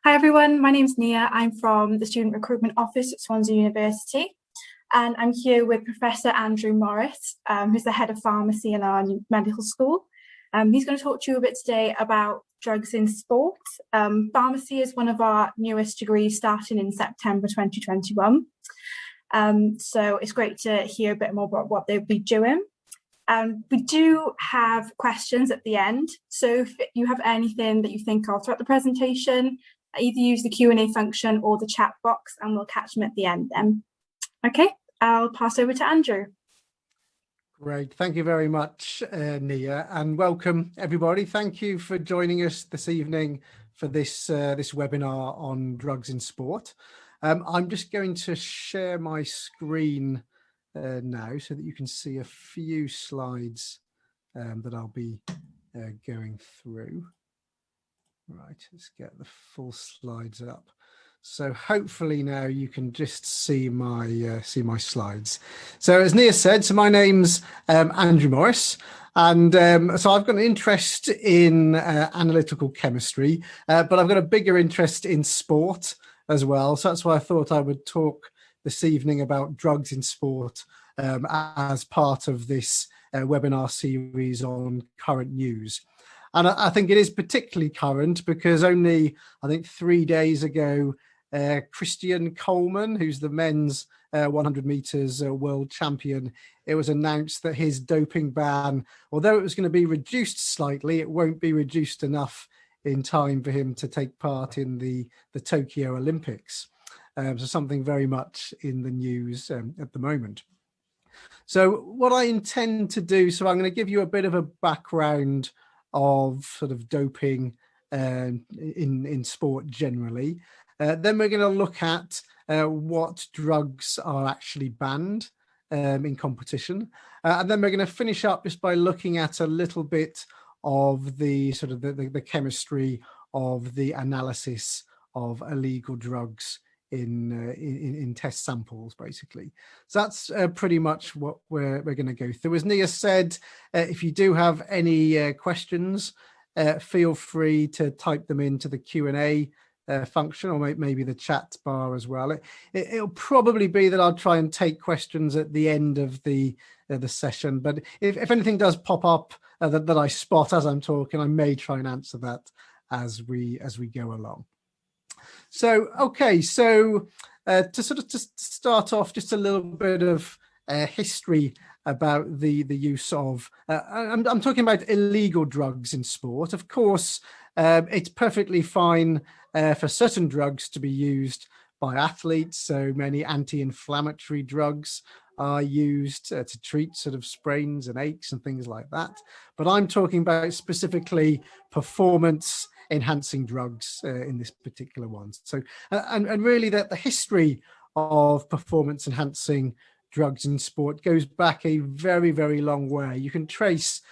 Hi everyone, my name's Nia. I'm from the Student Recruitment Office at Swansea University, and I'm here with Professor Andrew Morris, who's the head of pharmacy in our new medical school. He's going to talk to you a bit today about drugs in sport. Pharmacy is one of our newest degrees starting in September 2021. So it's great to hear a bit more about what they'll be doing. We do have questions at the end, so if you have anything that you think of throughout the presentation, either use the Q&A function or the chat box and we'll catch them at the end then. Okay, I'll pass over to Andrew. Great, thank you very much, Nia, and welcome everybody. Thank you for joining us this evening for this webinar on drugs in sport. I'm just going to share my screen now so that you can see a few slides that I'll be going through. Right, let's get the full slides up. So hopefully now you can just see my slides. So as Nia said, so my name's Andrew Morris, and so I've got an interest in analytical chemistry, but I've got a bigger interest in sport as well. So that's why I thought I would talk this evening about drugs in sport as part of this webinar series on current news. And I think it is particularly current because only, I think, 3 days ago, Christian Coleman, who's the men's 100 meters world champion, it was announced that his doping ban, although it was going to be reduced slightly, it won't be reduced enough in time for him to take part in the Tokyo Olympics. So something very much in the news at the moment. So what I intend to do, so I'm going to give you a bit of a background of sort of doping in sport generally. Then we're going to look at what drugs are actually banned in competition. And then we're going to finish up just by looking at a little bit of the sort of the chemistry of the analysis of illegal drugs in test samples, basically. So that's pretty much what we're going to go through. As Nia said, if you do have any questions, feel free to type them into the Q&A function, or maybe the chat bar as well. It'll probably be that I'll try and take questions at the end of the session, but if anything does pop up that I spot as I'm talking, I may try and answer that as we go along. So, okay, so to start off, just a little bit of history about the use of, I'm talking about illegal drugs in sport. Of course, it's perfectly fine for certain drugs to be used by athletes. So many anti-inflammatory drugs are used to treat sort of sprains and aches and things like that. But I'm talking about specifically performance enhancing drugs in this particular one. So, and really that the history of performance enhancing drugs in sport goes back a very, very long way. You can trace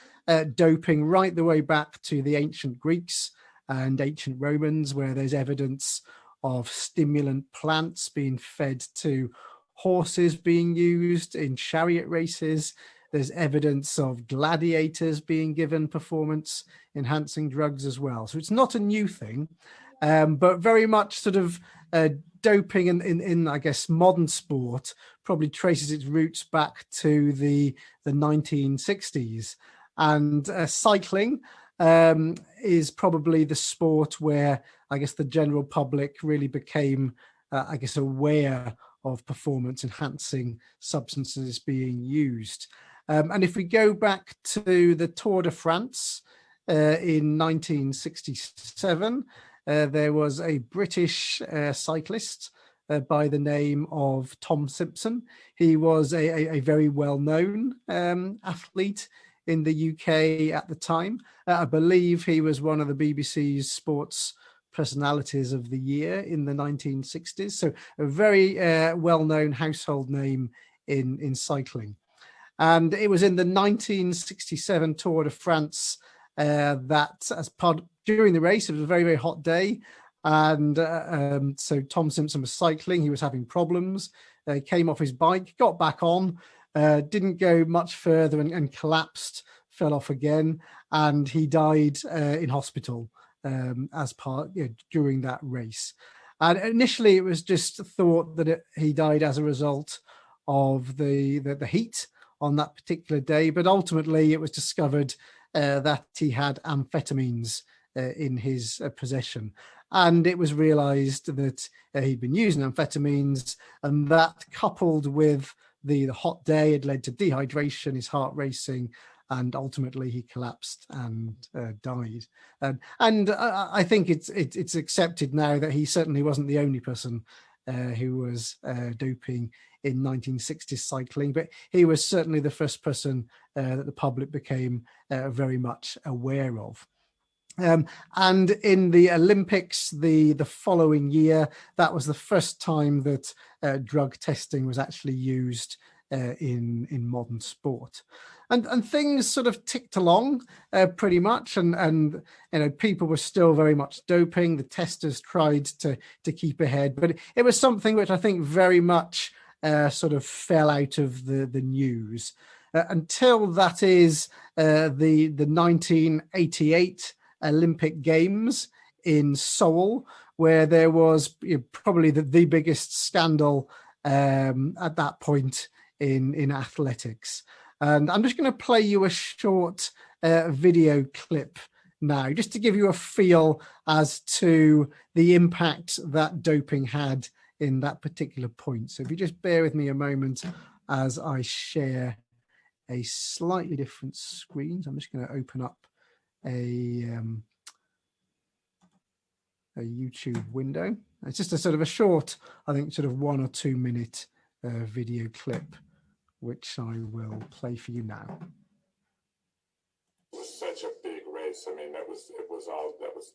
doping right the way back to the ancient Greeks and ancient Romans, where there's evidence of stimulant plants being fed to horses being used in chariot races. There's evidence of gladiators being given performance enhancing drugs as well. So it's not a new thing, but very much sort of doping in I guess modern sport probably traces its roots back to the 1960s. And cycling is probably the sport where I guess the general public really became I guess aware of performance enhancing substances being used. And if we go back to the Tour de France in 1967, there was a British cyclist by the name of Tom Simpson. He was a very well-known athlete in the UK at the time. I believe he was one of the BBC's sports personalities of the year in the 1960s. So a very well-known household name in cycling. And it was in the 1967 Tour de France that during the race, it was a very, very hot day. And so Tom Simpson was cycling. He was having problems. Came off his bike, got back on, didn't go much further and collapsed, fell off again. And he died in hospital as part during that race. And initially, it was just thought that he died as a result of the heat on that particular day, but ultimately it was discovered that he had amphetamines in his possession. And it was realized that he'd been using amphetamines, and that, coupled with the hot day, had led to dehydration, his heart racing, and ultimately he collapsed and died. And I think it's accepted now that he certainly wasn't the only person who was doping in 1960s cycling, but he was certainly the first person that the public became very much aware of. And in the Olympics the following year, that was the first time that drug testing was actually used in modern sport. And things sort of ticked along pretty much, and people were still very much doping. The testers tried to keep ahead, but it was something which I think very much sort of fell out of the news until that is the 1988 Olympic Games in Seoul, where there was probably the biggest scandal at that point in athletics. And I'm just going to play you a short video clip now, just to give you a feel as to the impact that doping had in that particular point. So if you just bear with me a moment as I share a slightly different screen. So I'm just going to open up a YouTube window. It's just a sort of a short, I think, sort of 1 or 2 minute video clip, which I will play for you now. It was such a big race. I mean, that was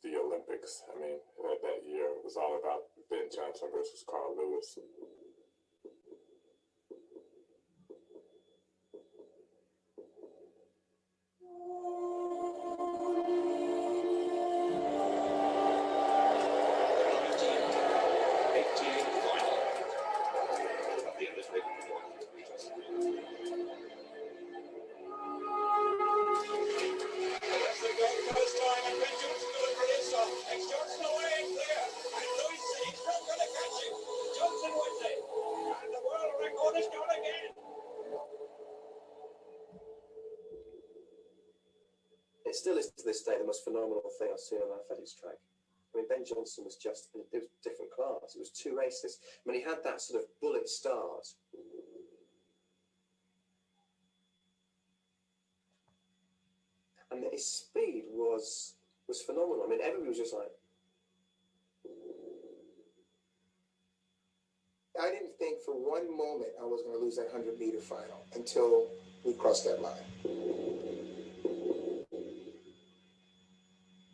the Olympics. I mean, that year it was all about Ben Johnson versus Carl Lewis. It still is to this day the most phenomenal thing I've seen on an athletics track. I mean, Ben Johnson was just, it was a different class. It was 2 races. I mean, he had that sort of bullet start. And his speed was phenomenal. I mean, everybody was just like... I didn't think for one moment I was going to lose that 100-meter final until we crossed that line.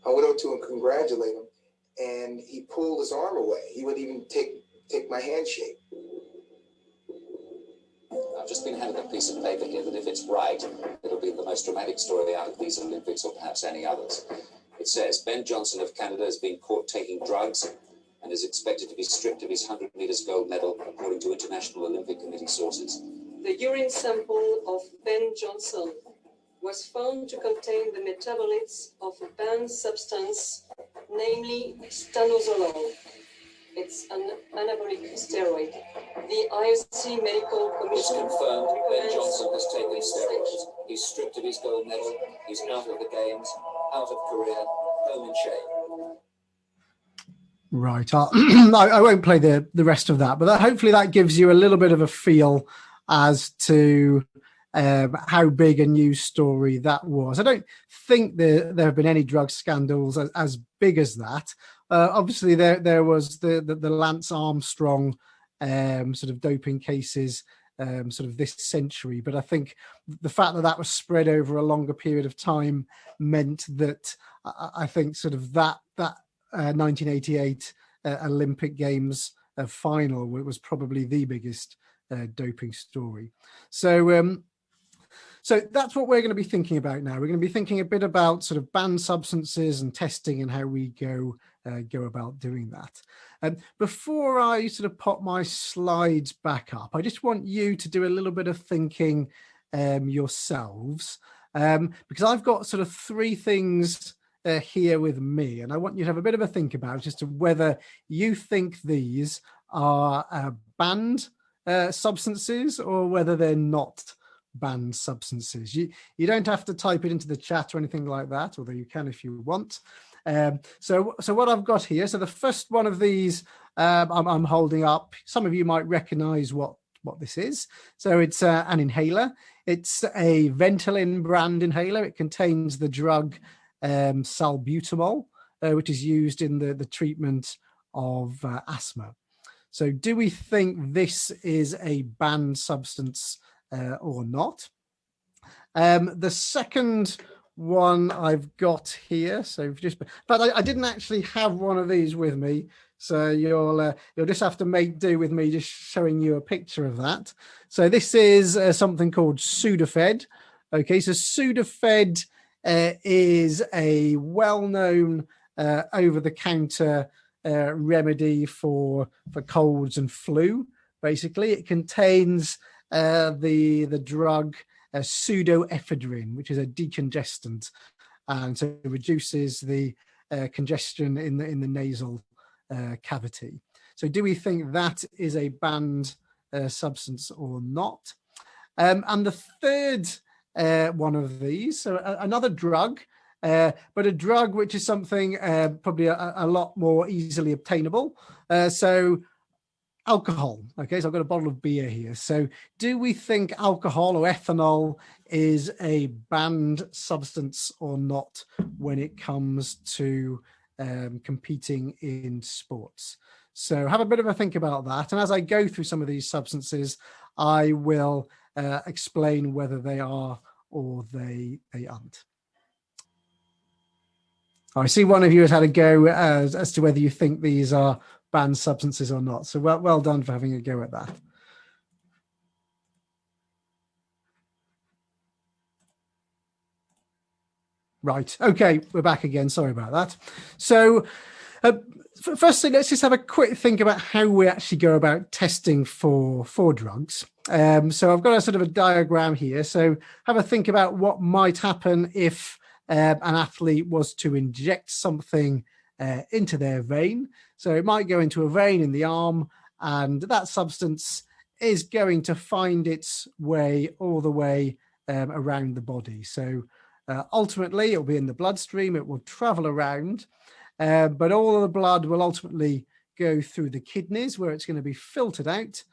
I went up to him, congratulate him, and he pulled his arm away. He wouldn't even take my handshake. I've just been handed a piece of paper here that, if it's right, it'll be the most dramatic story out of these Olympics, or perhaps any others. It says, Ben Johnson of Canada has been caught taking drugs and is expected to be stripped of his 100 meters gold medal, according to International Olympic Committee sources. The urine sample of Ben Johnson was found to contain the metabolites of a banned substance, namely stanozolol. It's an anabolic steroid. The IOC Medical Commission... It's confirmed Ben Johnson has taken steroids. He's stripped of his gold medal, he's out of the games, out of career, home in shame. Right, I won't play the rest of that, but hopefully that gives you a little bit of a feel as to how big a news story that was. I don't think there have been any drug scandals as big as that. Obviously, there was the Lance Armstrong sort of doping cases sort of this century, but I think the fact that was spread over a longer period of time meant that I think sort of that 1988 Olympic Games final was probably the biggest doping story. So that's what we're going to be thinking about now. We're going to be thinking a bit about sort of banned substances and testing and how we go about doing that. Before I sort of pop my slides back up, I just want you to do a little bit of thinking yourselves, because I've got sort of 3 things here with me, and I want you to have a bit of a think about as to whether you think these are banned substances or whether they're not banned substances. You don't have to type it into the chat or anything like that, although you can if you want. So what I've got here, so the first one of these I'm holding up, some of you might recognize what this is. So it's an inhaler. It's a Ventolin brand inhaler. It contains the drug salbutamol, which is used in the treatment of asthma. So do we think this is a banned substance or not? The second one I've got here, so but I didn't actually have one of these with me, so you'll just have to make do with me just showing you a picture of that. So this is something called Sudafed. Okay, so Sudafed is a well-known over-the-counter remedy for colds and flu. Basically, it contains the drug pseudoephedrine, which is a decongestant, and so it reduces the congestion in the nasal cavity. So do we think that is a banned substance or not? And the third one of these, so another drug, but a drug which is something probably a lot more easily obtainable. So alcohol. Okay, so I've got a bottle of beer here. So do we think alcohol or ethanol is a banned substance or not when it comes to competing in sports? So have a bit of a think about that. And as I go through some of these substances, I will explain whether they are or they aren't. I see one of you has had a go as to whether you think these are banned substances or not. So well done for having a go at that. Right. Okay, we're back again. Sorry about that. So firstly, let's just have a quick think about how we actually go about testing for drugs. So I've got a sort of a diagram here. So have a think about what might happen if an athlete was to inject something into their vein. So it might go into a vein in the arm, and that substance is going to find its way all the way around the body. So ultimately, it'll be in the bloodstream. It will travel around, but all of the blood will ultimately go through the kidneys, where it's going to be filtered out,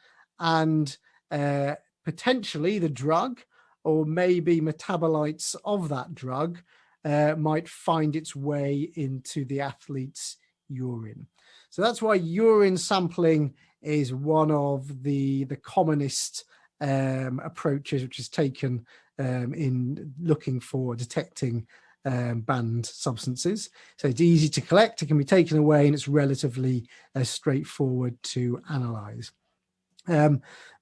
and potentially the drug, or maybe metabolites of that drug, might find its way into the athlete's urine. So that's why urine sampling is one of the commonest approaches which is taken in looking for detecting banned substances. So it's easy to collect, it can be taken away, and it's relatively straightforward to analyze.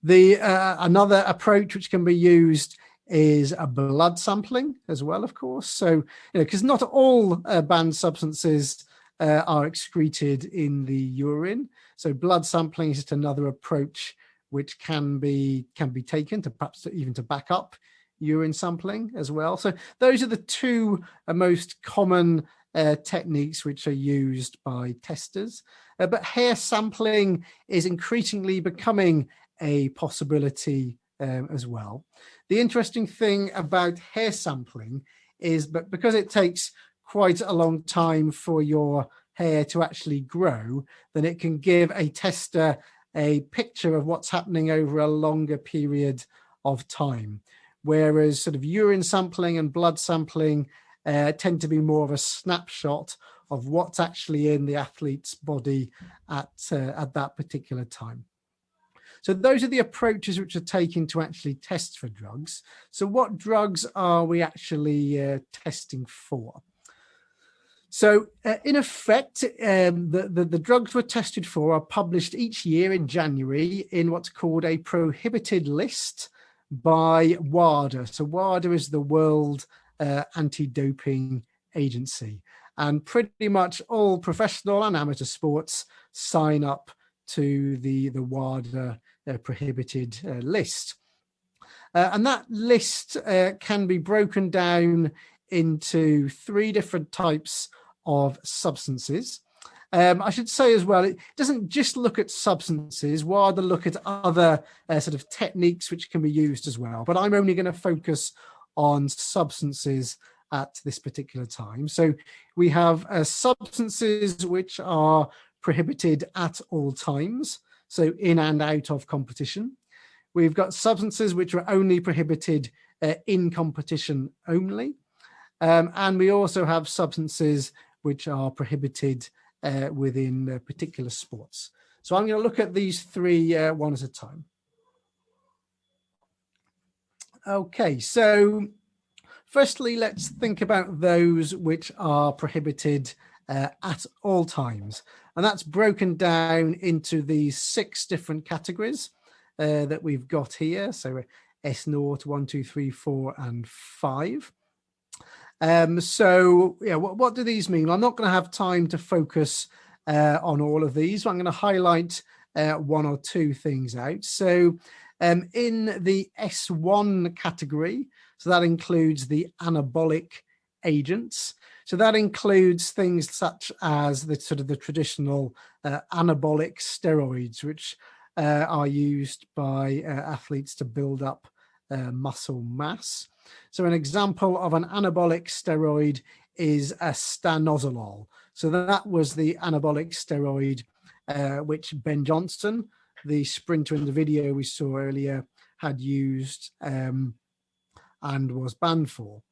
Another approach which can be used is a blood sampling as well, of course. So, because not all banned substances are excreted in the urine. So blood sampling is just another approach which can be taken to perhaps even to back up urine sampling as well. So those are the two most common techniques which are used by testers. But hair sampling is increasingly becoming a possibility as well. The interesting thing about hair sampling is that because it takes quite a long time for your hair to actually grow, then it can give a tester a picture of what's happening over a longer period of time. Whereas sort of urine sampling and blood sampling tend to be more of a snapshot of what's actually in the athlete's body at that particular time. So those are the approaches which are taken to actually test for drugs. So what drugs are we actually testing for? So in effect, the drugs we're tested for are published each year in January in what's called a prohibited list by WADA. So WADA is the World Anti-Doping Agency. And pretty much all professional and amateur sports sign up to the WADA prohibited list. And that list can be broken down into 3 different types of substances. I should say as well, it doesn't just look at substances, rather look at other sort of techniques which can be used as well. But I'm only going to focus on substances at this particular time. So we have substances which are prohibited at all times, so in and out of competition. We've got substances which are only prohibited in competition only. And we also have substances which are prohibited within particular sports. So I'm going to look at these 3 one at a time. Okay, so firstly, let's think about those which are prohibited at all times. And that's broken down into these 6 different categories that we've got here. So S0, 1, 2, 3, 4, and 5. So yeah, what do these mean? I'm not going to have time to focus on all of these. I'm going to highlight 1 or 2 things out. So in the S1 category, so that includes the anabolic agents. So that includes things such as the sort of the traditional anabolic steroids, which are used by athletes to build up muscle mass. So an example of an anabolic steroid is a stanozolol. So that was the anabolic steroid which Ben Johnson, the sprinter in the video we saw earlier, had used and was banned for.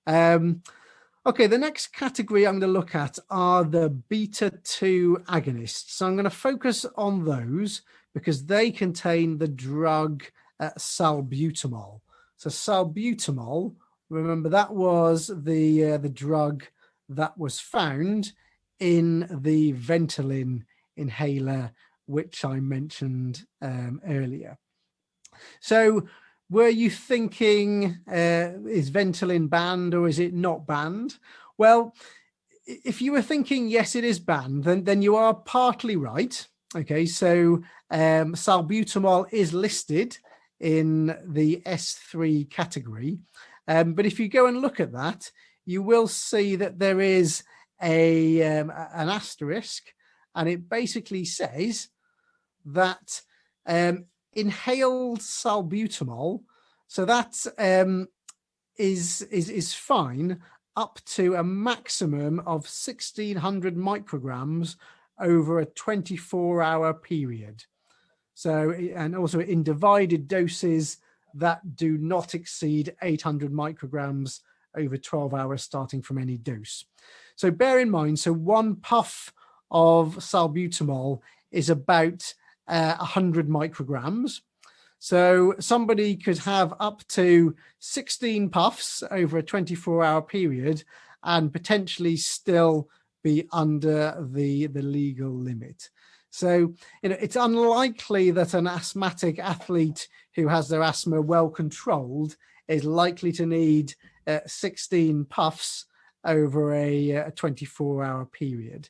Okay, the next category I'm going to look at are the beta-2 agonists. So I'm going to focus on those because they contain the drug salbutamol. So salbutamol, remember, that was the drug that was found in the Ventolin inhaler, which I mentioned earlier. So were you thinking, is Ventolin banned or is it not banned? Well, if you were thinking, yes, it is banned, then you are partly right. Okay, so salbutamol is listed in the S3 category. But if you go and look at that, you will see that there is an asterisk, and it basically says that inhaled salbutamol, so that is fine up to a maximum of 1,600 micrograms over a 24-hour period. So, and also in divided doses that do not exceed 800 micrograms over 12 hours starting from any dose. So bear in mind, so 1 puff of salbutamol is about 100 micrograms. So somebody could have up to 16 puffs over a 24-hour period and potentially still be under the legal limit. So, it's unlikely that an asthmatic athlete who has their asthma well controlled is likely to need 16 puffs over a 24-hour period.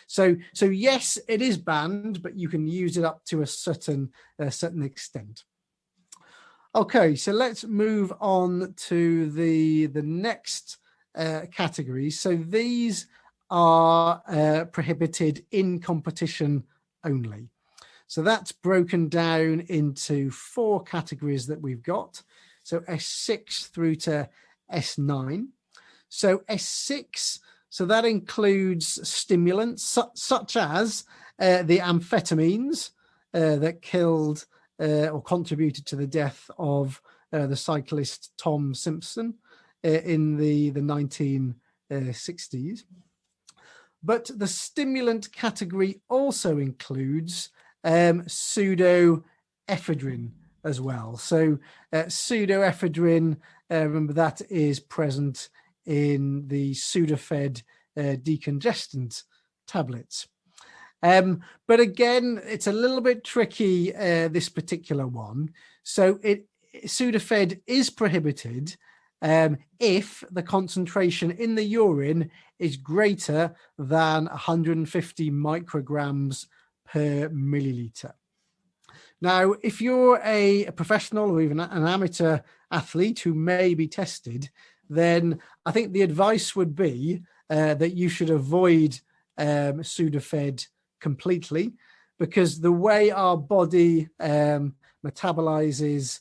So yes, it is banned, but you can use it up to a certain extent. Okay, so let's move on to the next category. So these are prohibited in competition only. So that's broken down into 4 categories that we've got. So S6 through to S9. So S6, so that includes stimulants such as the amphetamines that killed or contributed to the death of the cyclist Tom Simpson in the 1960s. But the stimulant category also includes pseudoephedrine as well. So pseudoephedrine, remember, that is present in the Sudafed decongestant tablets. But again, it's a little bit tricky, this particular one. So Sudafed is prohibited if the concentration in the urine is greater than 150 micrograms per milliliter. Now, if you're a professional or even an amateur athlete who may be tested, then I think the advice would be that you should avoid Sudafed completely, because the way our body metabolizes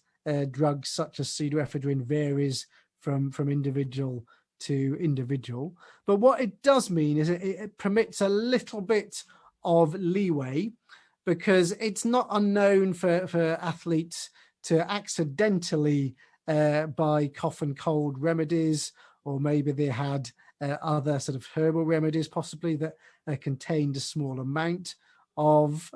drugs such as pseudoephedrine varies from individual to individual. But what it does mean is it permits a little bit of leeway, because it's not unknown for athletes to accidentally buy cough and cold remedies, or maybe they had other sort of herbal remedies possibly that contained a small amount of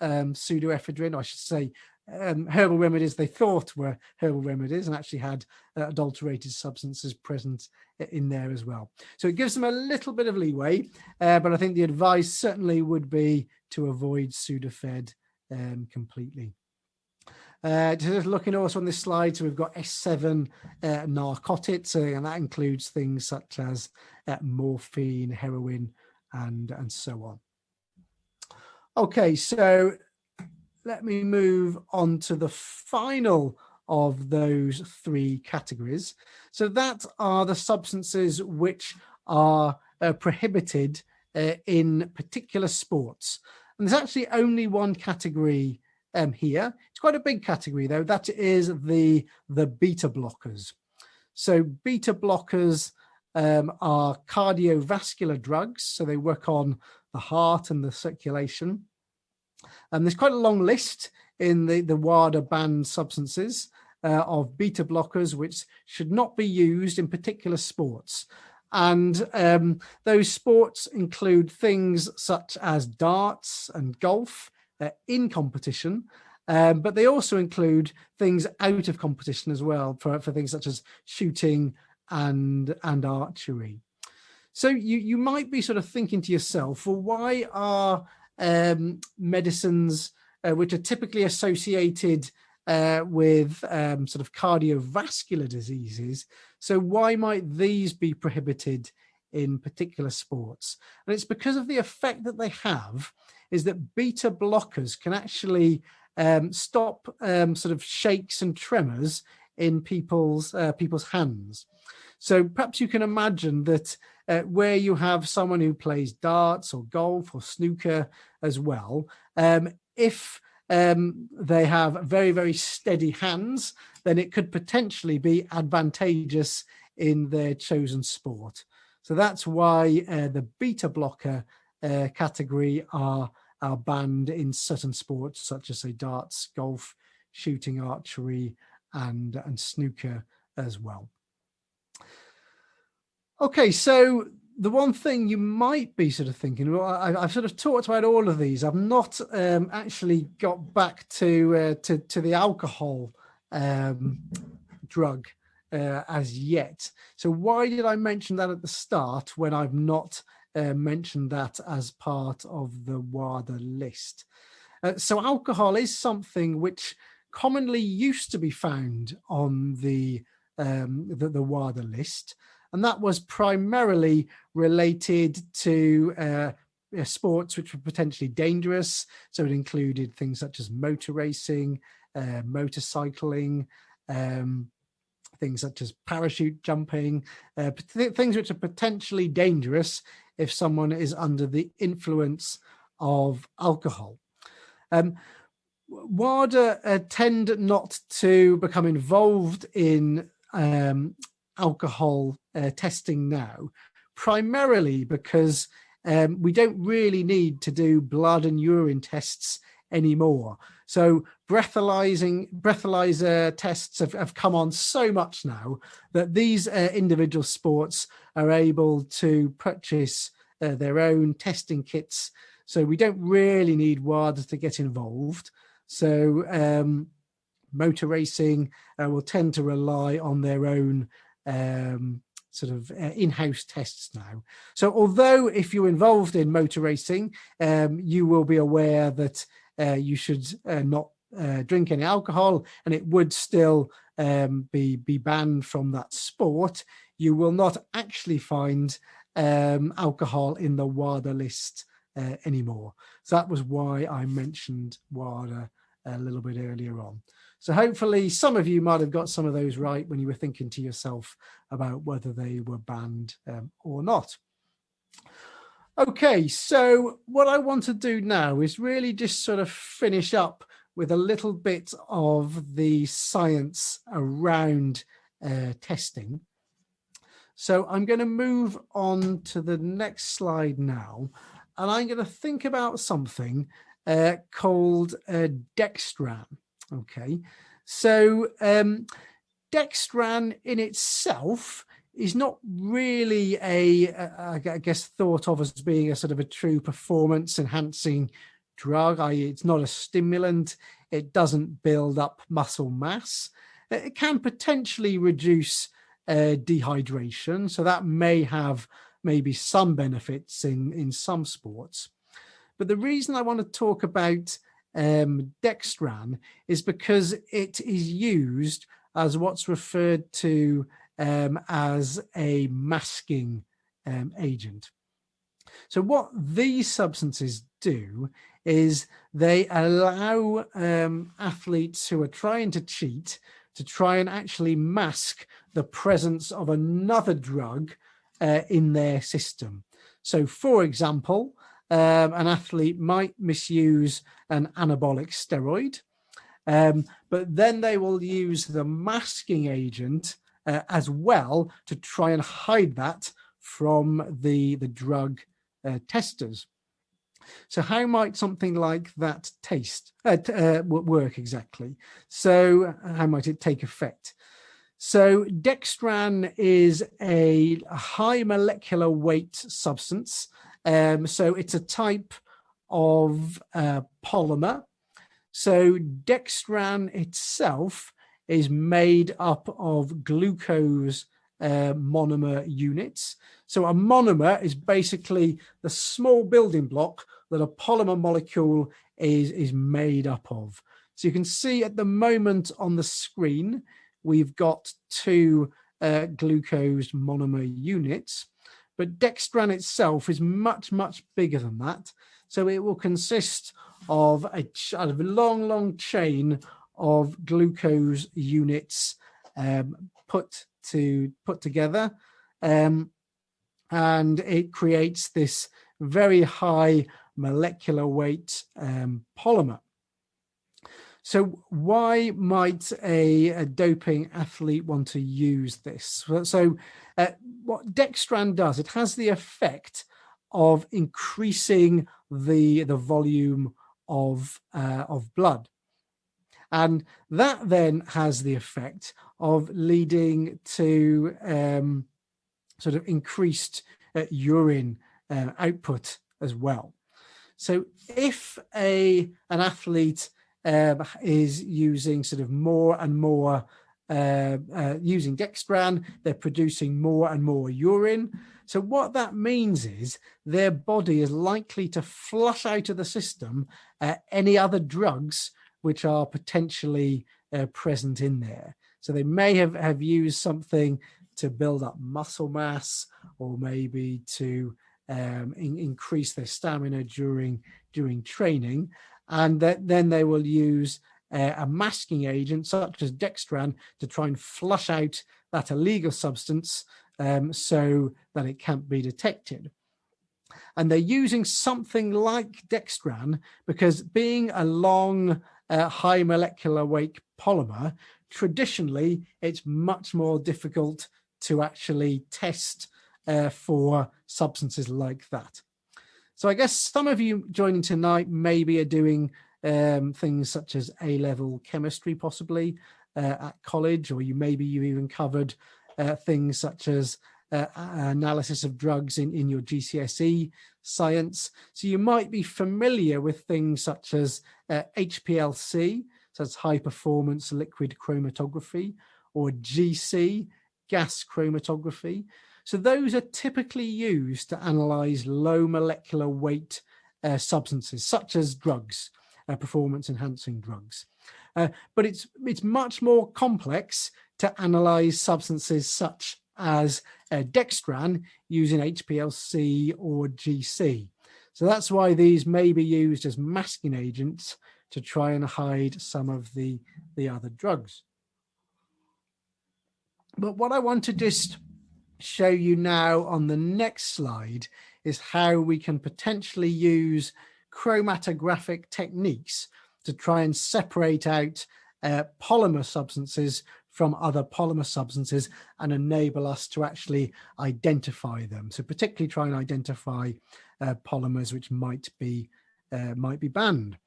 pseudoephedrine, I should say, herbal remedies they thought were herbal remedies and actually had adulterated substances present in there as well. So it gives them a little bit of leeway, but I think the advice certainly would be to avoid Sudafed completely. Just looking also on this slide, so we've got S7 narcotics, and that includes things such as morphine, heroin, and so on. Okay, so let me move on to the final of those three categories. So that are the substances which are prohibited in particular sports. And there's actually only one category here. It's quite a big category though. That is the beta blockers. So beta blockers are cardiovascular drugs. So they work on the heart and the circulation. And there's quite a long list in the WADA banned substances of beta blockers, which should not be used in particular sports. And those sports include things such as darts and golf in competition, but they also include things out of competition as well, for things such as shooting and archery. So you might be sort of thinking to yourself, well, why are medicines which are typically associated with sort of cardiovascular diseases, so why might these be prohibited in particular sports? And it's because of the effect that they have, is that beta blockers can actually stop sort of shakes and tremors in people's hands. So perhaps you can imagine that where you have someone who plays darts or golf or snooker as well, if they have very, very steady hands, then it could potentially be advantageous in their chosen sport. So that's why the beta blocker category are banned in certain sports, such as say darts, golf, shooting, archery, and snooker as well. Okay, so the one thing you might be sort of thinking, well, I've sort of talked about all of these. I've not actually got back to the alcohol drug as yet. So why did I mention that at the start when I've not mentioned that as part of the WADA list? So alcohol is something which commonly used to be found on the WADA list. And that was primarily related to sports which were potentially dangerous. So it included things such as motor racing, motorcycling, things such as parachute jumping, things which are potentially dangerous if someone is under the influence of alcohol. WADA tend not to become involved in alcohol testing now, primarily because we don't really need to do blood and urine tests anymore. So breathalyzer tests have come on so much now that these individual sports are able to purchase their own testing kits. So we don't really need WADA to get involved. So motor racing will tend to rely on their own sort of in-house tests now. So although if you're involved in motor racing, you will be aware that you should not drink any alcohol, and it would still be banned from that sport, you will not actually find alcohol in the WADA list anymore. So that was why I mentioned WADA a little bit earlier on. So hopefully some of you might have got some of those right when you were thinking to yourself about whether they were banned or not. Okay, so what I want to do now is really just sort of finish up with a little bit of the science around testing. So I'm going to move on to the next slide now, and I'm going to think about something called dextran. Okay, so dextran in itself is not really I guess, thought of as being a sort of a true performance enhancing drug, i.e. it's not a stimulant, it doesn't build up muscle mass. It can potentially reduce dehydration, so that may have maybe some benefits in some sports. But the reason I want to talk about dextran is because it is used as what's referred to as a masking agent. So what these substances do is they allow athletes who are trying to cheat to try and actually mask the presence of another drug in their system. So for example, an athlete might misuse an anabolic steroid, but then they will use the masking agent as well to try and hide that from the drug testers. So how might something like that work exactly? So how might it take effect? So dextran is a high molecular weight substance. So it's a type of polymer. So dextran itself is made up of glucose monomer units. So a monomer is basically the small building block that a polymer molecule is made up of. So you can see at the moment on the screen, we've got two glucose monomer units, but dextran itself is much, much bigger than that. So it will consist of a long chain of glucose units put together, and it creates this very high molecular weight polymer. So why might a doping athlete want to use this? So what dextran does, it has the effect of increasing the volume of blood. And that then has the effect of leading to sort of increased urine output as well. So if an athlete is using sort of more and more using dextran, they're producing more and more urine. So what that means is their body is likely to flush out of the system any other drugs which are potentially present in there. So they may have used something to build up muscle mass, or maybe to increase their stamina during training, and then they will use a masking agent such as dextran to try and flush out that illegal substance so that it can't be detected. And they're using something like dextran because, being a long, high molecular weight polymer, traditionally it's much more difficult to actually test for substances like that. So I guess some of you joining tonight maybe are doing things such as A-level chemistry, possibly at college, or you even covered things such as analysis of drugs in your GCSE science. So you might be familiar with things such as HPLC, so that's high performance liquid chromatography, or GC, gas chromatography. So those are typically used to analyze low molecular weight substances such as drugs, performance enhancing drugs. But it's much more complex to analyze substances such as dextran using HPLC or GC. So that's why these may be used as masking agents to try and hide some of the other drugs. But what I want to just show you now on the next slide is how we can potentially use chromatographic techniques to try and separate out polymer substances from other polymer substances and enable us to actually identify them. So particularly try and identify polymers which might be banned.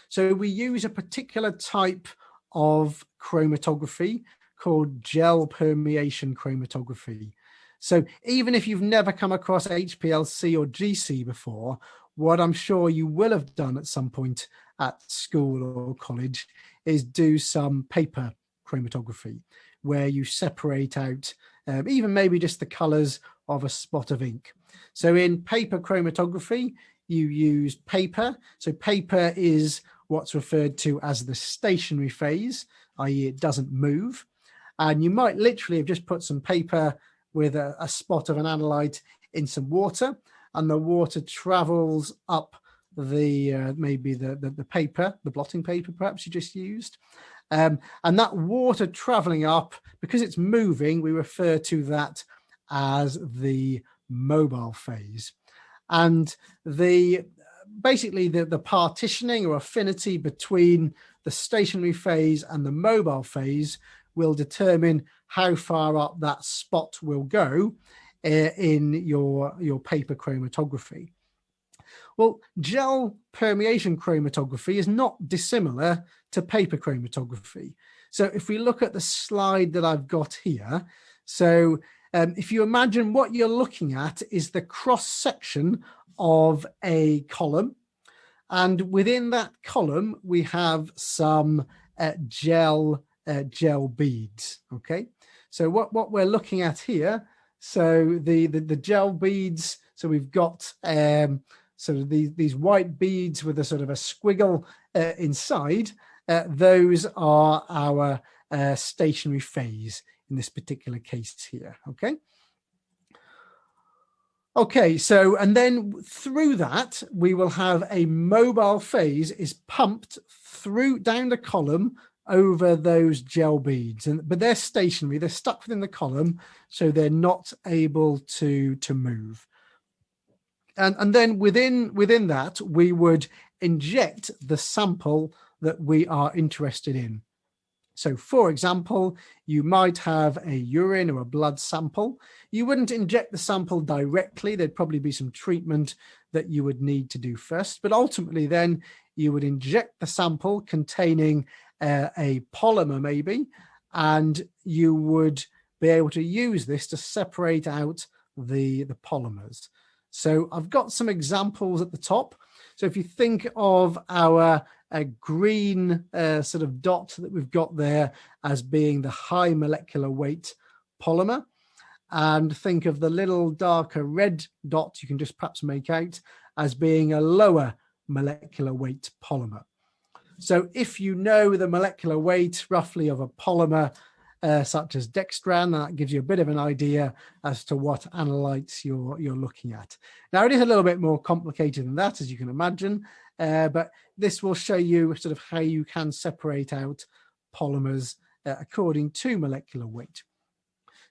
So we use a particular type of chromatography called gel permeation chromatography. So even if you've never come across HPLC or GC before, what I'm sure you will have done at some point at school or college is do some paper chromatography, where you separate out even maybe just the colors of a spot of ink. So in paper chromatography, you use paper. So paper is what's referred to as the stationary phase, i.e. it doesn't move. And you might literally have just put some paper with a spot of an analyte in some water, and the water travels up maybe the paper, the blotting paper perhaps you just used. And that water traveling up, because it's moving, we refer to that as the mobile phase. And basically the partitioning or affinity between the stationary phase and the mobile phase will determine how far up that spot will go in your paper chromatography. Well, gel permeation chromatography is not dissimilar to paper chromatography. So if we look at the slide that I've got here, so if you imagine what you're looking at is the cross section of a column, and within that column we have some gel beads. Okay, so what we're looking at here, so the gel beads, so we've got these white beads with a sort of a squiggle inside, those are our stationary phase in this particular case here. Okay, so and then through that we will have a mobile phase is pumped through down the column over those gel beads, but they're stationary, they're stuck within the column, so they're not able to move. And then within that we would inject the sample that we are interested in. So for example, you might have a urine or a blood sample. You wouldn't inject the sample directly. There'd probably be some treatment that you would need to do first, but ultimately then you would inject the sample containing a polymer maybe, and you would be able to use this to separate out the polymers. So I've got some examples at the top. So if you think of our green sort of dot that we've got there as being the high molecular weight polymer, and think of the little darker red dot you can just perhaps make out as being a lower molecular weight polymer. So if you know the molecular weight roughly of a polymer such as dextran, that gives you a bit of an idea as to what analytes you're looking at. Now it is a little bit more complicated than that, as you can imagine, but this will show you sort of how you can separate out polymers according to molecular weight.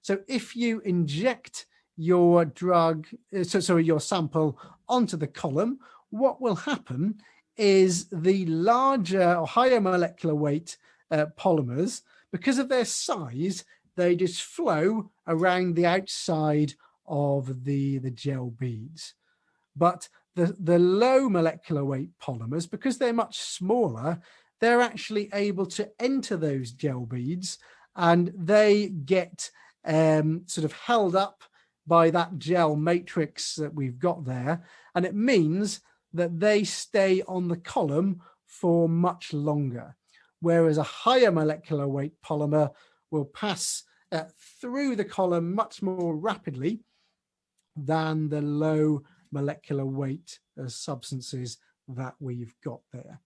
So if you inject your your sample onto the column, what will happen is the larger or higher molecular weight polymers, because of their size, they just flow around the outside of the gel beads. But the low molecular weight polymers, because they're much smaller, they're actually able to enter those gel beads, and they get sort of held up by that gel matrix that we've got there. And it means that they stay on the column for much longer, whereas a higher molecular weight polymer will pass through the column much more rapidly than the low molecular weight substances that we've got there.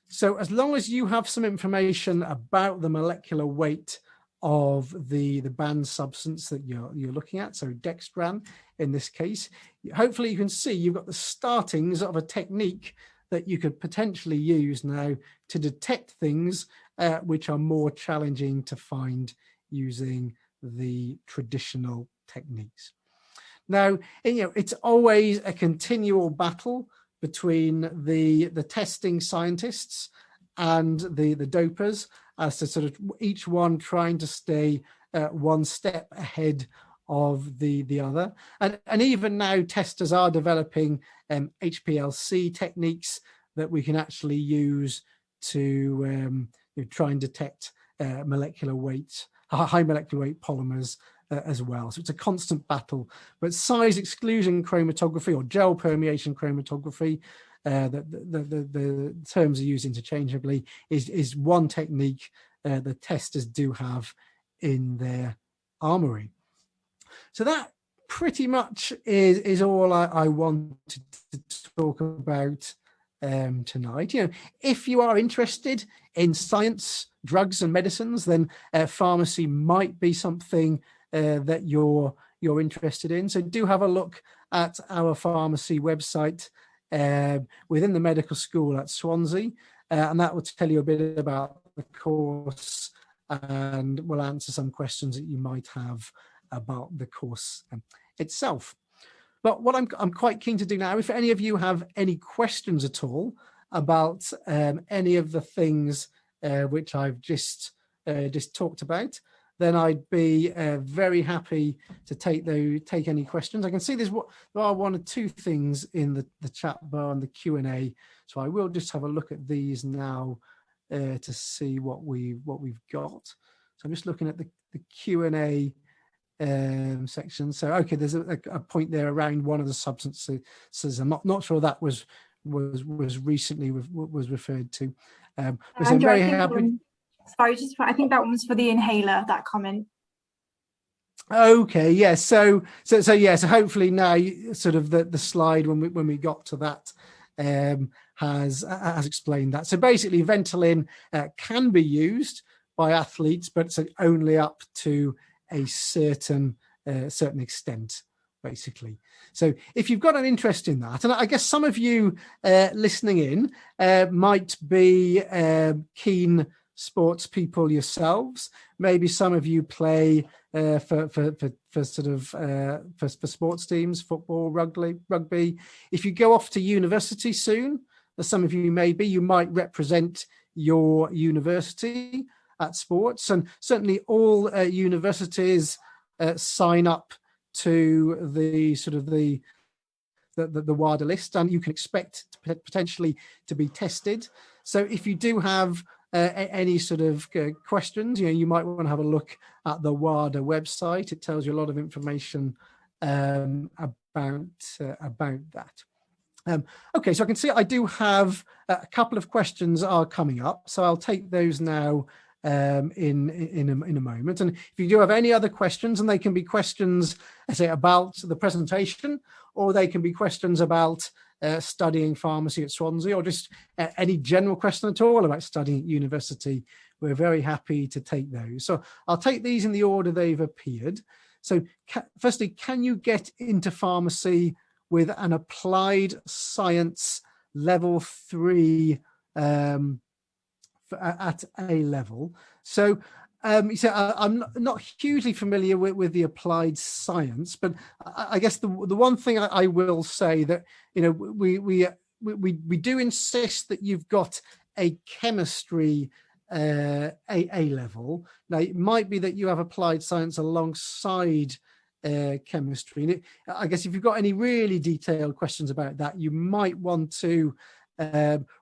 So as long as you have some information about the molecular weight of the banned substance that you're looking at, so dextran in this case, hopefully you can see you've got the startings of a technique that you could potentially use now to detect things which are more challenging to find using the traditional techniques. Now, it's always a continual battle between the testing scientists and the dopers, as to sort of each one trying to stay one step ahead of the other. And even now, testers are developing HPLC techniques that we can actually use to try and detect molecular weight, high molecular weight polymers as well. So it's a constant battle. But size exclusion chromatography or gel permeation chromatography, the terms are used interchangeably, is one technique the testers do have in their armory. So that pretty much is all I wanted to talk about tonight. If you are interested in science, drugs and medicines, then pharmacy might be something that you're interested in. So do have a look at our pharmacy website within the medical school at Swansea, and that will tell you a bit about the course and will answer some questions that you might have about the course itself. But what I'm quite keen to do now, if any of you have any questions at all about any of the things which I've just talked about, then I'd be very happy to take any questions. I can see there are one or two things in the chat bar and the Q&A, so I will just have a look at these now to see what we've got. So I'm just looking at the Q&A section. So okay, there's a point there around one of the substances. I'm not sure that was recently was referred to. I'm very happy. Sorry, I think that one was for the inhaler, that comment. Okay, yes. So hopefully now sort of the slide when we got to that has explained that. So basically, Ventolin can be used by athletes, but it's only up to a certain extent, basically. So if you've got an interest in that, and I guess some of you listening in might be keen sports people yourselves. Maybe some of you play for sports teams, football, rugby. If you go off to university soon, as some of you may be, you might represent your university at sports, and certainly all universities sign up to the WADA list, and you can expect potentially to be tested. So if you do have any sort of questions, you might want to have a look at the WADA website. It tells you a lot of information about that. Okay, so I can see I do have a couple of questions are coming up, so I'll take those now in a moment. And if you do have any other questions, and they can be questions, I say, about the presentation, or they can be questions about studying pharmacy at Swansea, or just any general question at all about studying at university, we're very happy to take those. So I'll take these in the order they've appeared. So firstly, can you get into pharmacy with an applied science level 3 at A level? So I'm not hugely familiar with the applied science, but I guess the one thing I will say that we do insist that you've got a chemistry A level. Now it might be that you have applied science alongside chemistry, and I guess if you've got any really detailed questions about that, you might want to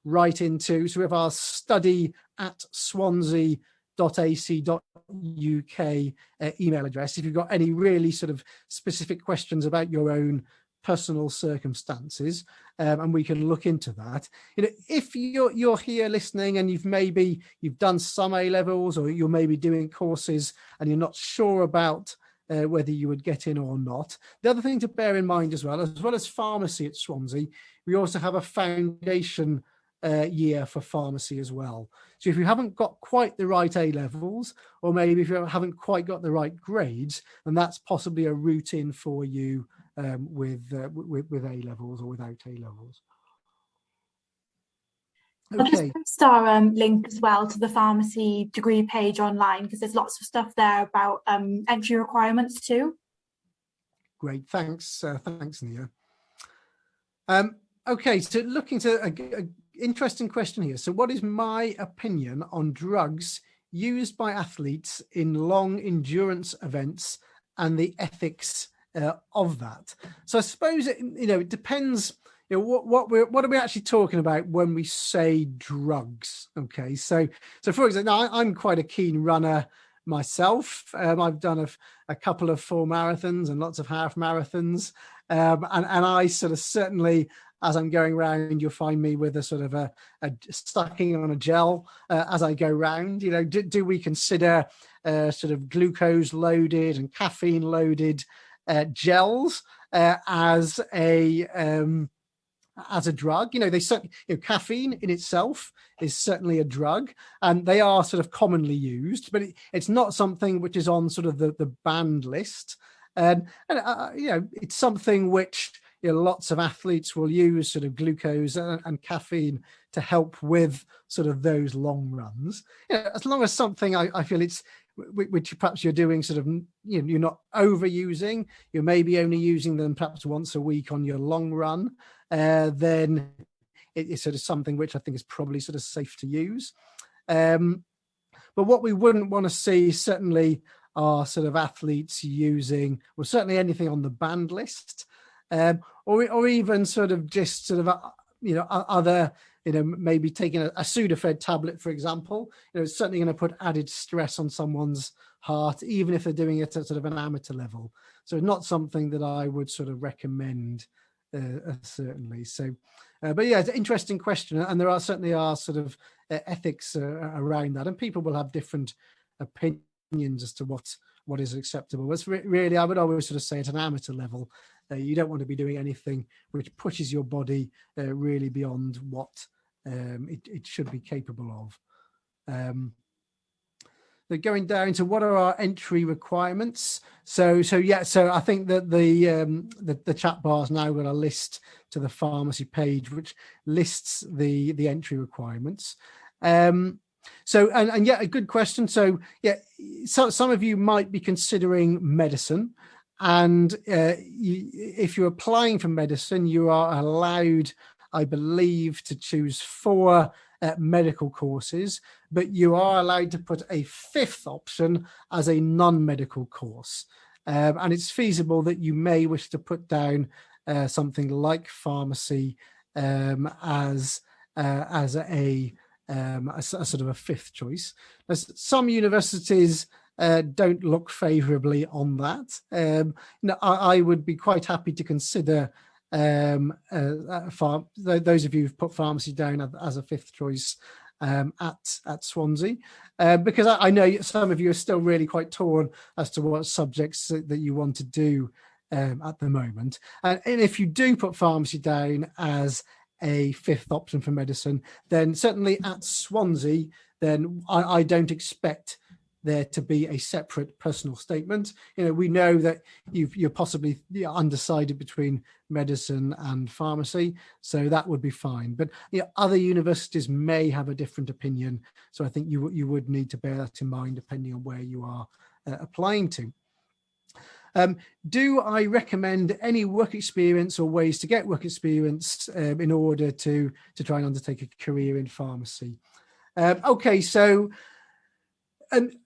write into sort of our study@swansea.ac.uk email address if you've got any really sort of specific questions about your own personal circumstances, and we can look into that. If you're here listening and you've done some A levels, or you're maybe doing courses and you're not sure about whether you would get in or not, the other thing to bear in mind as well as pharmacy at Swansea, we also have a foundation year for pharmacy as well. So if you haven't got quite the right A levels, or maybe if you haven't quite got the right grades, then that's possibly a route in for you with A levels or without A levels. I'll just Okay, post our link as well to the pharmacy degree page online, because there's lots of stuff there about entry requirements too. great. Thanks, thanks, Nia. Okay, so looking to a interesting question here. So what is my opinion on drugs used by athletes in long endurance events and the ethics of that? So I suppose it depends. What are we actually talking about when we say drugs? Okay, so for example, I'm quite a keen runner myself. I've done a couple of full marathons and lots of half marathons, and I sort of certainly, as I'm going around, you'll find me with a sort of a sucking on a gel as I go round. Do we consider sort of glucose loaded and caffeine loaded gels as a drug? They certainly, caffeine in itself is certainly a drug, and they are sort of commonly used, but it's not something which is on sort of the banned list. And it's something which lots of athletes will use sort of glucose and caffeine to help with sort of those long runs. As long as something I feel it's which perhaps you're doing sort of, you're not overusing, you're maybe only using them perhaps once a week on your long run, then it's sort of something which I think is probably sort of safe to use. But what we wouldn't want to see certainly are sort of athletes using, well, certainly anything on the banned list, or even sort of just sort of, other, maybe taking a Sudafed tablet, for example. It's certainly going to put added stress on someone's heart, even if they're doing it at sort of an amateur level. So not something that I would sort of recommend, certainly. So, but yeah, it's an interesting question, and there certainly are sort of ethics around that, and people will have different opinions as to what is acceptable. But really, I would always sort of say at an amateur level, you don't want to be doing anything which pushes your body really beyond what it should be capable of. They're going down to what are our entry requirements. So I think that the chat bar is now got a list to the pharmacy page which lists the entry requirements. So a good question. So some of you might be considering medicine, and if you're applying for medicine, you are allowed, I believe, to choose 4 medical courses, but you are allowed to put a 5th option as a non-medical course. And it's feasible that you may wish to put down something like pharmacy as a sort of a 5th choice. Some universities don't look favourably on that. I would be quite happy to consider those of you who've put pharmacy down as a 5th choice at Swansea, because I know some of you are still really quite torn as to what subjects that you want to do at the moment. And if you do put pharmacy down as a 5th option for medicine, then certainly at Swansea, then I don't expect there to be a separate personal statement. We know that you're possibly undecided between medicine and pharmacy, so that would be fine. But other universities may have a different opinion, so I think you would need to bear that in mind depending on where you are applying to. Do I recommend any work experience or ways to get work experience in order to try and undertake a career in pharmacy? Okay, so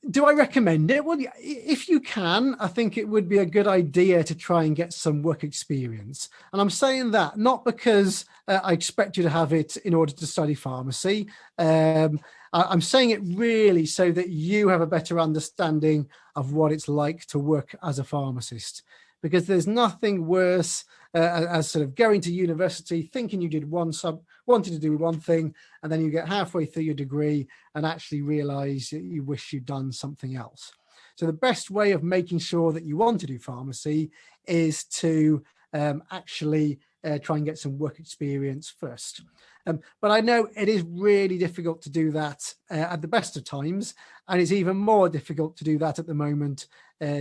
do I recommend it? Well, if you can, I think it would be a good idea to try and get some work experience. And I'm saying that not because I expect you to have it in order to study pharmacy. I'm saying it really so that you have a better understanding of what it's like to work as a pharmacist, because there's nothing worse as sort of going to university thinking you did wanted to do one thing, and then you get halfway through your degree and actually realize that you wish you'd done something else. So the best way of making sure that you want to do pharmacy is to actually try and get some work experience first. But I know it is really difficult to do that at the best of times, and it's even more difficult to do that at the moment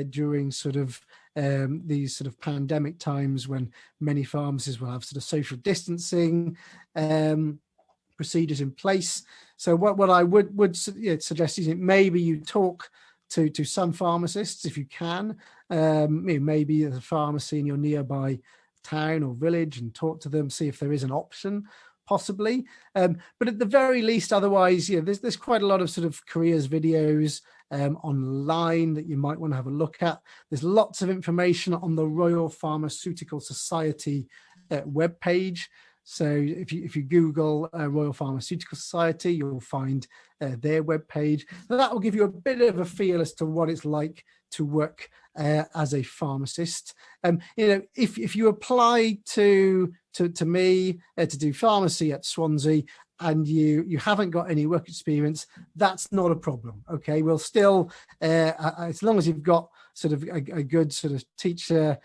during sort of these sort of pandemic times when many pharmacies will have sort of social distancing. procedures in place. So what I would suggest is that maybe you talk to some pharmacists if you can. Maybe there's a pharmacy in your nearby town or village and talk to them, see if there is an option possibly. But at the very least, otherwise, there's quite a lot of sort of careers videos online that you might want to have a look at. There's lots of information on the Royal Pharmaceutical Society webpage. So if you Google Royal Pharmaceutical Society, you'll find their webpage. So that will give you a bit of a feel as to what it's like to work as a pharmacist. If you apply to me to do pharmacy at Swansea and you haven't got any work experience, that's not a problem. Okay, we'll still, as long as you've got sort of a good sort of teacher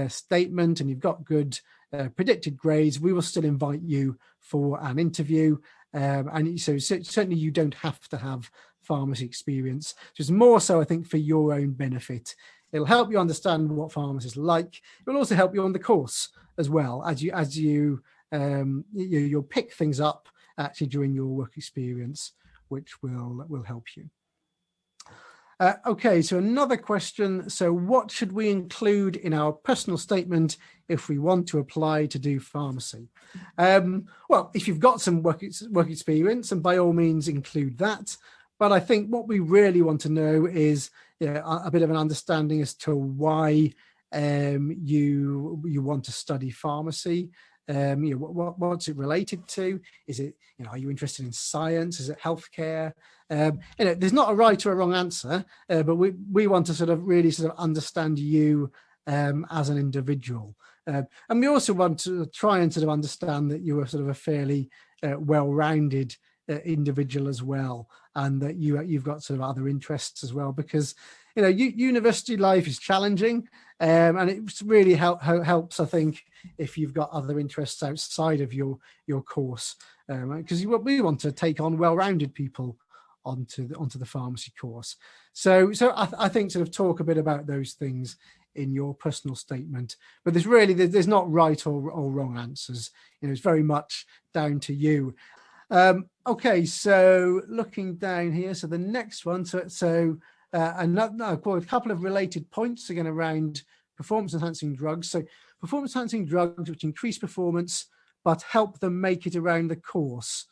statement and you've got good predicted grades, we will still invite you for an interview. And so certainly you don't have to have pharmacy experience. Just more so, I think, for your own benefit. It'll help you understand what pharmacy is like. It will also help you on the course as well, as you'll pick things up actually during your work experience, which will help you. Okay, so another question. So what should we include in our personal statement if we want to apply to do pharmacy? Well, if you've got some work experience, and by all means include that. But I think what we really want to know is a bit of an understanding as to why you want to study pharmacy. What's it related to? Is it, are you interested in science? Is it healthcare? There's not a right or a wrong answer, but we want to sort of really sort of understand you as an individual. And we also want to try and sort of understand that you are sort of a fairly well-rounded individual as well, and that you've got sort of other interests as well, because university life is challenging, and it really helps, I think, if you've got other interests outside of your course, because we want to take on well-rounded people onto the pharmacy course. So I think sort of talk a bit about those things in your personal statement, but there's not right or wrong answers. It's very much down to you. Okay, so looking down here, so the next one, a couple of related points again around performance enhancing drugs. So performance enhancing drugs which increase performance but help them make it around the course.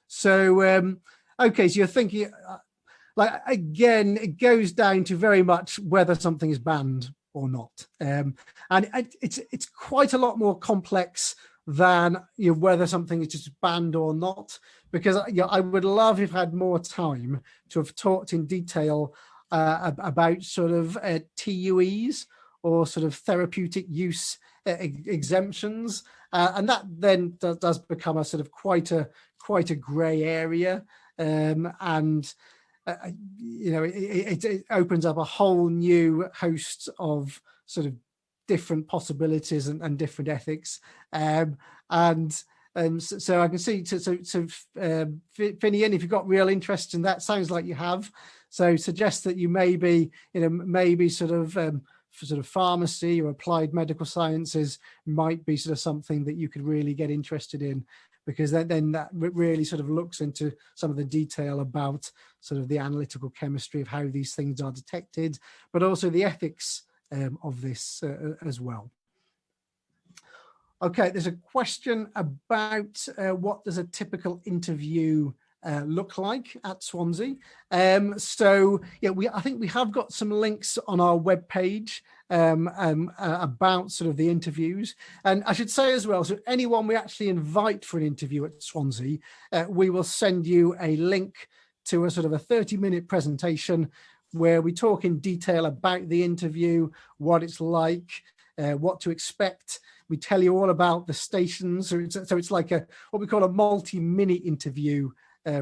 So okay, so you're thinking again, it goes down to very much whether something is banned or not, and it's quite a lot more complex than whether something is just banned or not, because I would love if I had more time to have talked in detail about sort of TUEs or sort of therapeutic use exemptions, and that then does become a sort of quite a grey area, and it opens up a whole new host of sort of different possibilities and different ethics, and so I can see. So Finian, if you've got real interest in that, sounds like you have. So suggest that you maybe sort of pharmacy or applied medical sciences might be sort of something that you could really get interested in, because then that really sort of looks into some of the detail about sort of the analytical chemistry of how these things are detected, but also the ethics of this as well. Okay, there's a question about what does a typical interview look like at Swansea. So yeah, I think we have got some links on our webpage about sort of the interviews. And I should say as well, so anyone we actually invite for an interview at Swansea, we will send you a link to a sort of a 30-minute presentation where we talk in detail about the interview, what it's like, what to expect. We tell you all about the stations. So it's like what we call a multi-minute interview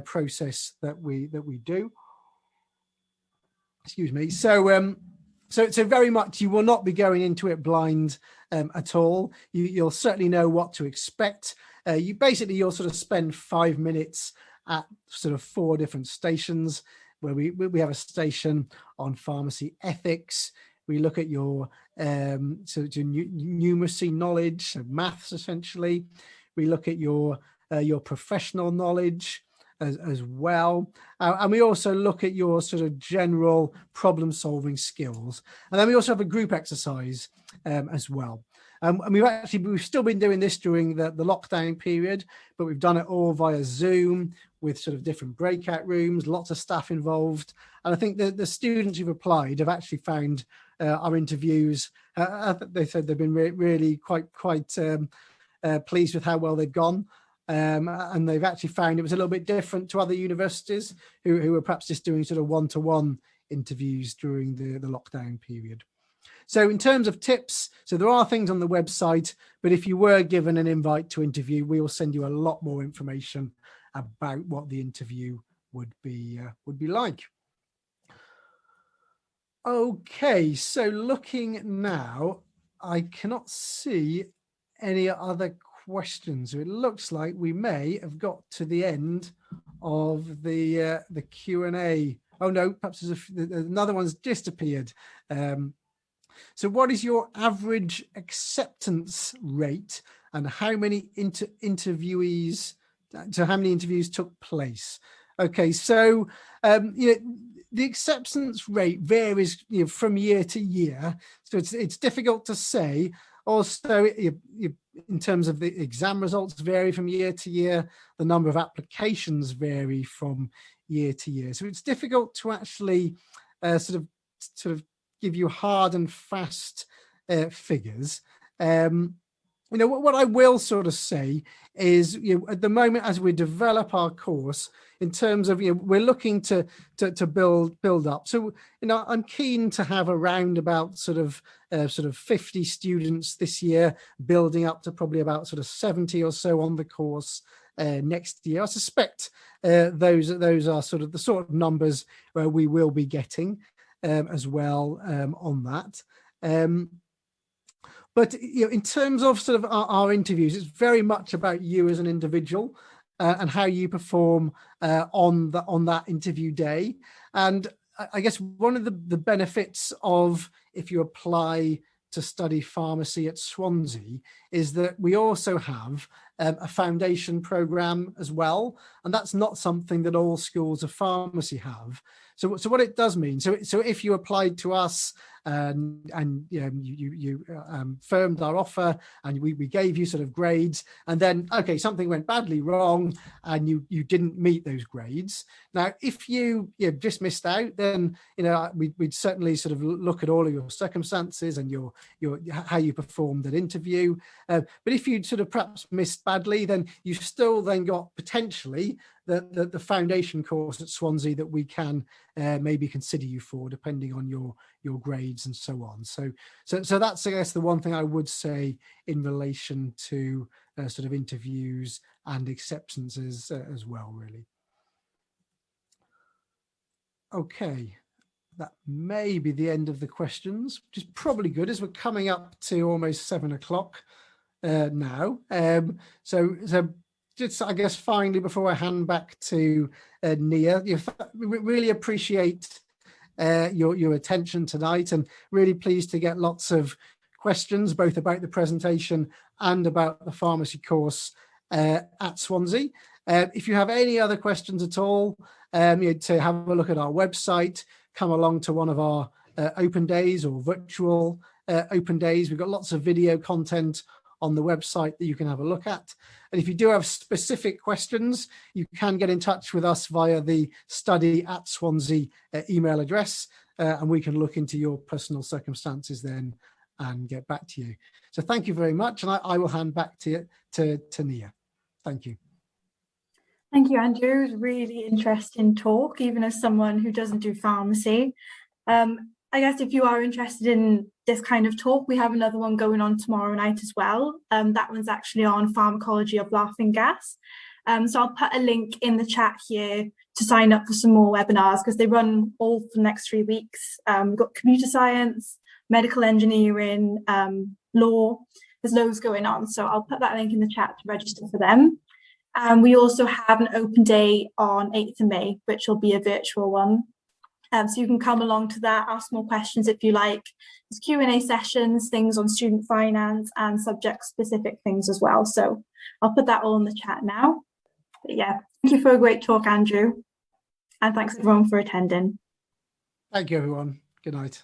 process that we do. Excuse me. So very much you will not be going into it blind at all. You'll certainly know what to expect. You'll sort of spend 5 minutes at sort of 4 different stations, where we have a station on pharmacy ethics. We look at your numeracy knowledge, so maths essentially. We look at your your professional knowledge as well. And we also look at your sort of general problem solving skills. And then we also have a group exercise as well. And we've still been doing this during the lockdown period, but we've done it all via Zoom with sort of different breakout rooms, lots of staff involved. And I think the students who've applied have actually found our interviews, they said they've been really quite pleased with how well they've gone. And they've actually found it was a little bit different to other universities who were perhaps just doing sort of one-to-one interviews during the lockdown period. So in terms of tips, so there are things on the website, but if you were given an invite to interview, we will send you a lot more information about what the interview would be like. Okay, so looking now, I cannot see any other questions. So it looks like we may have got to the end of the Q&A. Oh no, perhaps there's another one's just appeared. So what is your average acceptance rate and how many interviews took place? Okay, so the acceptance rate varies from year to year, so it's difficult to say. Also, in terms of the exam results vary from year to year, the number of applications vary from year to year. So it's difficult to actually sort of give you hard and fast figures. What I will sort of say is, at the moment, as we develop our course, in terms of, we're looking to build up. So, I'm keen to have around about sort of 50 students this year, building up to probably about sort of 70 or so on the course next year. I suspect those are sort of the sort of numbers where we will be getting as well on that. But in terms of sort of our interviews, it's very much about you as an individual and how you perform on that interview day. And I guess one of the benefits of, if you apply to study pharmacy at Swansea, is that we also have a foundation program as well, and that's not something that all schools of pharmacy have. So what it does mean, so if you applied to us and you firmed our offer and we gave you sort of grades, and then something went badly wrong and you didn't meet those grades. Now, if you just missed out, then we'd certainly sort of look at all of your circumstances and your how you performed at interview. But if you sort of perhaps missed badly, then you still then got potentially the foundation course at Swansea that we can maybe consider you for, depending on your grades and so on. So that's, I guess, the one thing I would say in relation to sort of interviews and acceptances as well, really. Okay, that may be the end of the questions, which is probably good as we're coming up to almost 7 o'clock now. So just, I guess, finally, before I hand back to Nia, we really appreciate your attention tonight, and really pleased to get lots of questions, both about the presentation and about the pharmacy course at Swansea. If you have any other questions at all, to have a look at our website, come along to one of our open days or virtual open days. We've got lots of video content on the website that you can have a look at. And if you do have specific questions, you can get in touch with us via the study@Swansea email address, and we can look into your personal circumstances then and get back to you. So thank you very much, and I will hand back to Nia. Thank you. Thank you, Andrew. It was a really interesting talk, even as someone who doesn't do pharmacy. I guess if you are interested in this kind of talk, we have another one going on tomorrow night as well. That one's actually on pharmacology of laughing gas. So I'll put a link in the chat here to sign up for some more webinars, because they run all for the next 3 weeks. We've got computer science, medical engineering, law. There's loads going on. So I'll put that link in the chat to register for them. We also have an open day on 8th of May, which will be a virtual one. So you can come along to that, ask more questions if you like. There's Q&A sessions, things on student finance and subject-specific things as well. So I'll put that all in the chat now. But yeah, thank you for a great talk, Andrew. And thanks everyone for attending. Thank you, everyone. Good night.